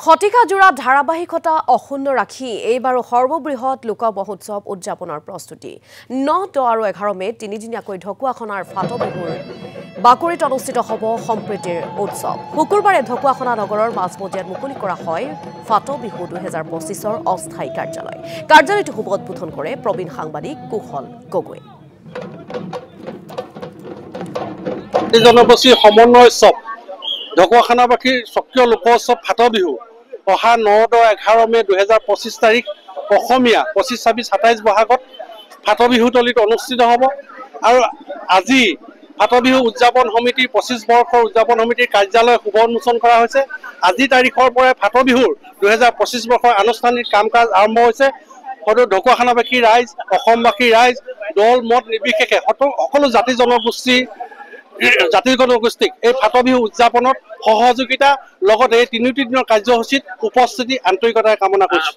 শতিকাজোৰা ধাৰাবাহিকতা অক্ষুণ্ণ ৰাখি এইবাৰো সৰ্ববৃহৎ লোক মহোৎসৱ উদযাপনৰ প্ৰস্তুতি 9, 10 আৰু 11 মে'ত তিনিদিনীয়াকৈ ঢকুৱাখনাৰ ফাটবিহুৰ বাকৰিত অনুষ্ঠিত হ'ব সম্প্ৰীতিৰ উৎসৱ। শুকুৰবাৰে ঢকুৱাখনা নগৰৰ মাজমজিয়াত মুকলি কৰা হয় ফাটবিহু 2025ৰ অস্থায়ী কাৰ্যালয়। কাৰ্যালয়টো শুভ উদ্বোধন কৰে প্ৰবীণ সাংবাদিক কুশল গগৈ। জনগোষ্ঠীৰ সমন্বয় উৎসৱ ঢকুৱাখানাবাসীৰ সক্ৰিয় লোকোৎসৱ ফাটবিহু অহা 9, 10, 11 মে' 2025 তাৰিখ অসমীয়া 25, 26, 27 বহাগত ফাটবিহুতলীত অনুষ্ঠিত হ'ব। আৰু আজি ফাটবিহু উদযাপন সমিতিৰ 25 বৰ্ষৰ উদযাপন সমিতিৰ কাৰ্যালয় শুভ উন্মোচন কৰা হৈছে। আজি তাৰিখৰ পৰাই ফাটবিহুৰ 2025 বৰ্ষৰ আনুষ্ঠানিক কাম কাজ আৰম্ভ হৈছে। হয়তো ঢকুৱাখানাবাসী ৰাইজ, অসমবাসী ৰাইজ, দল মত নিৰ্বিশেষে সকলো জাতি জনগোষ্ঠীক এই ফাটবিহু উদযাপনত সহযোগিতা লগতে এই 3টি দিনৰ কাৰ্যসূচীত উপস্থিতি আন্তৰিকতাৰে কামনা কৰিছোঁ।